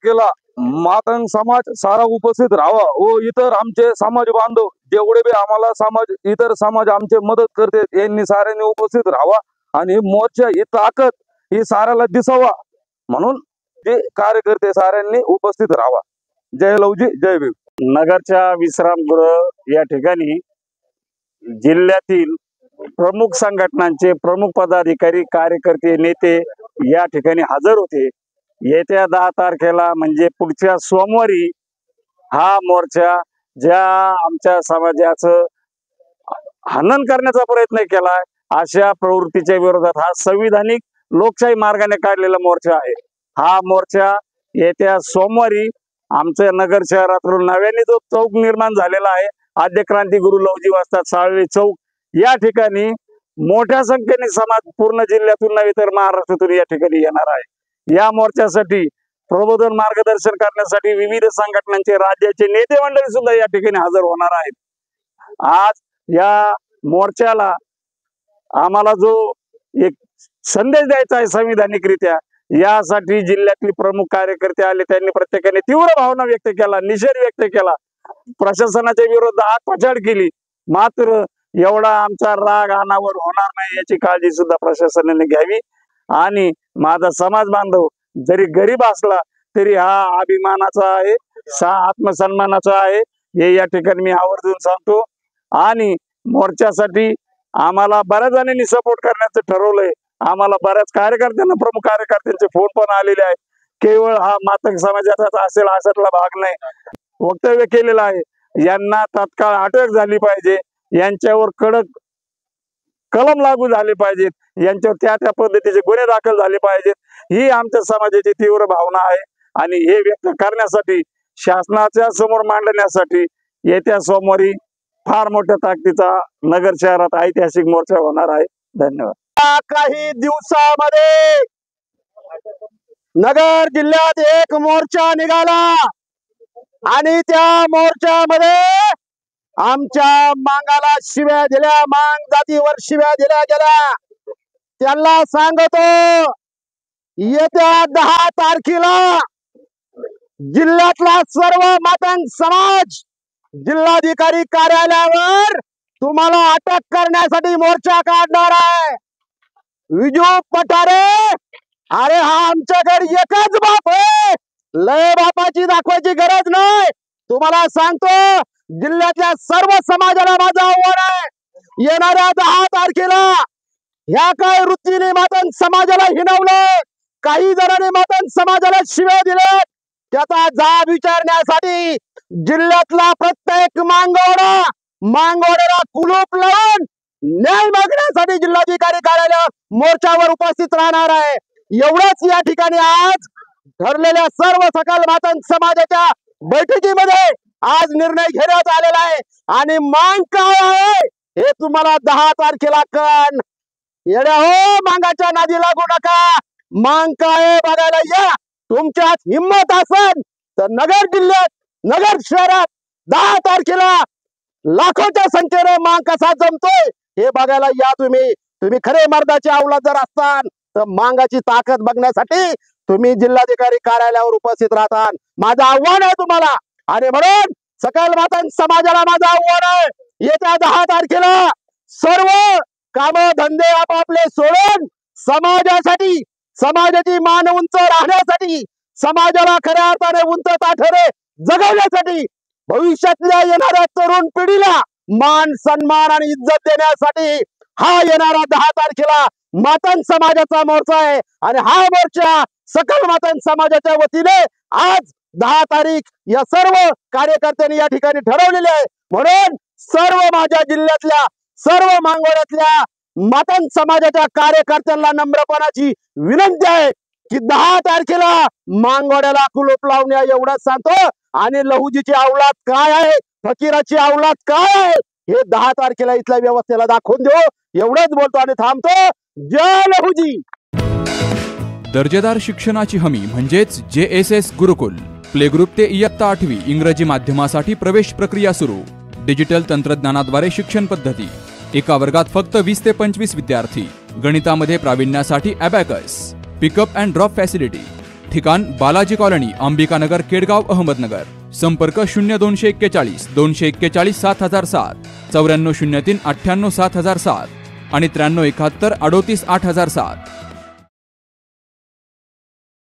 तारखेला मातंग समाज सारा उपस्थित राहावा व इतर आमचे समाज बांधव जेवढे बी आम्हाला समाज इतर समाज आमचे मदत करते यांनी साऱ्यांनी उपस्थित राहावा आणि मोर्चा ही ताकद ही साऱ्याला दिसावा म्हणून जे कार्यकर्ते साऱ्यांनी उपस्थित राहावा। जय लवजी जय भीम। नगरच्या विश्रामगृह या ठिकाणी जिल्ह्यातील प्रमुख संघटनांचे प्रमुख पदाधिकारी कार्यकर्ते नेते या ठिकाणी हजर होते। येत्या 10 तारखेला म्हणजे पुढच्या सोमवारी हा मोर्चा ज्या आमच्या समाजाचं हनन करण्याचा प्रयत्न केलाय अशा प्रवृत्तीच्या विरोधात हा संविधानिक लोकशाही मार्गाने काढलेला मोर्चा आहे। हा मोर्चा येत्या सोमवारी आमच्या नगर शहरातून नव्याने जो चौक निर्माण झालेला आहे आद्य क्रांतिगुरु लवजी वस्ताद साळवे चौक या ठिकाणी मोठ्या संख्येने समाज पूर्ण जिल्ह्यातून नव्हे तर महाराष्ट्रातून या ठिकाणी येणार आहे। या मोर्चासाठी प्रबोधन मार्गदर्शन करण्यासाठी विविध संघटनांचे राज्याचे नेते मंडळी सुद्धा या ठिकाणी हजर होणार आहेत। आज या मोर्चाला आम्हाला जो एक संदेश द्यायचा आहे संविधानिकरित्या यासाठी जिल्ह्यातील प्रमुख कार्यकर्ते आले। त्यांनी प्रत्येकाने तीव्र भावना व्यक्त केला, निषेध व्यक्त केला, प्रशासनाच्या विरोधात आत्मचार केली। मात्र एवढा आमचा राग अनावर होणार नाही याची काळजी सुद्धा प्रशासनाने घ्यावी आणि माझा समाज बांधव जरी गरीब असला तरी हा अभिमानाचा आहे, आत्मसन्मानाचा आहे हे या ठिकाणी मी आवर्जून सांगतो। आणि मोर्चासाठी आम्हाला बऱ्याच जणांनी सपोर्ट करण्याचं ठरवलंय। आम्हाला बऱ्याच कार्यकर्त्यांना प्रमुख कार्यकर्त्यांचे फोन पण आलेले आहेत। केवळ हा मातंग समाजाचा असेल अशातला भाग नाही, वक्तव्य केलेलं आहे। यांना तात्काळ अटक झाली पाहिजे, यांच्यावर कडक कलम लागू झाले पाहिजेत, यांच्यावर त्या पद्धतीचे गुन्हे दाखल झाले पाहिजेत ही आमच्या समाजाची तीव्र भावना आहे। आणि हे व्यक्त करण्यासाठी शासनाच्या समोर मांडण्यासाठी येत्या सोमवारी फार मोठ्या ताकदीचा नगर शहरात ऐतिहासिक मोर्चा होणार आहे। धन्यवाद। काही दिवसामध्ये नगर जिल्ह्यात एक मोर्चा निघाला आणि त्या मोर्चामध्ये आमच्या मांगाला शिव्या दिल्या, मांग जातीवर शिव्या दिल्या गेल्या। त्यांना सांगतो येत्या 10 तारखेला जिल्ह्यातला सर्व मातंग समाज जिल्हाधिकारी कार्यालयावर तुम्हाला अटक करण्यासाठी मोर्चा काढणार आहे। विजू पठारे, अरे हा आमच्याकडे एकच बाप आहे, लय बापाची दाखवायची गरज नाही। तुम्हाला सांगतो जिल्ह्यातल्या सर्व समाजाला माझं आव्हान आहे, येणाऱ्या 10 तारखेला ह्या काय वृत्तीने मातंग समाजाला हिणवलं, काही जणांनी मातंग समाजाला शिव्या दिल्या, त्याचा जाब विचारण्यासाठी जिल्ह्यातला प्रत्येक मांगोड्याला कुलूप लावून न्याय मागण्यासाठी जिल्हाधिकारी कार्यालय मोर्चावर उपस्थित राहणार आहे। एवढंच या ठिकाणी आज ठरलेल्या सर्व सकल मातंग समाजाच्या बैठकीमध्ये आज निर्णय घेण्यात आलेला आहे। आणि मांग काय आहे हे तुम्हाला 10 तारखेला कळण। येड्या हो, मांगाच्या नादी लागू नका। मांग काय बघायला या। तुमच्यात हिम्मत असेल तर नगर जिल्ह्यात नगर शहरात 10 तारखेला लाखोच्या संख्येने मांग कसा जमतोय हे बघायला या। तुम्ही खरे मर्दाचे अवलाद जर असताल तर मांगाची ताकद बघण्यासाठी तुम्ही जिल्हाधिकारी कार्यालयावर उपस्थित राहतात। माझं आव्हान आहे तुम्हाला आणि म्हणून सकल मातंग समाजाला माझं आव्हान आहे, येत्या 10 तारखेला सर्व काम धंदे आपापले सोडून समाजासाठी, समाजाची मान उंच राहण्यासाठी, समाजाला खऱ्या अर्थाने उंच ताठरे जगवण्यासाठी, भविष्यातल्या येणाऱ्या तरुण पिढीला मान सन्मान आणि इज्जत देण्यासाठी हा येणारा 10 तारखेला मातंग समाजाचा मोर्चा आहे। आणि हा मोर्चा सकल मातंग समाजाच्या वतीने आज 10 तारीख या सर्व कार्यकर्त्यांनी या ठिकाणी ठरवलेले आहे। म्हणून सर्व माझ्या जिल्ह्यातल्या सर्व मांगोड्यातल्या मातंग समाजाच्या कार्यकर्त्यांना नम्रपणाची विनंती आहे की 10 तारखेला मांगोड्याला कुलूप लावण्या एवढंच सांगतो। आणि लहुजीची अवलाद काय आहे, फकीराची अवलाद काय आहे हे 10 तारखेला इथल्या व्यवस्थेला दाखवून देऊ एवढंच बोलतो आणि थांबतो। जय लहुजी। दर्जेदार शिक्षणाची हमी म्हणजेच JSS गुरुकुल। प्ले ग्रुप ते इयत्ता 8वी इंग्रजी माध्यमासाठी प्रवेश प्रक्रिया सुरू। डिजिटल तंत्रज्ञानाद्वारे शिक्षण पद्धती। एका वर्गात फक्त 20 ते 25 विद्यार्थी। गणितामध्ये प्रावीण्यासाठी abacus. Pickup and drop facility. ठिकाण बालाजी कॉलनी, अंबिकानगर, केडगाव, अहमदनगर. संपर्क 0241 241 7007, 9403 98 7007 आणि 9371 38 8007.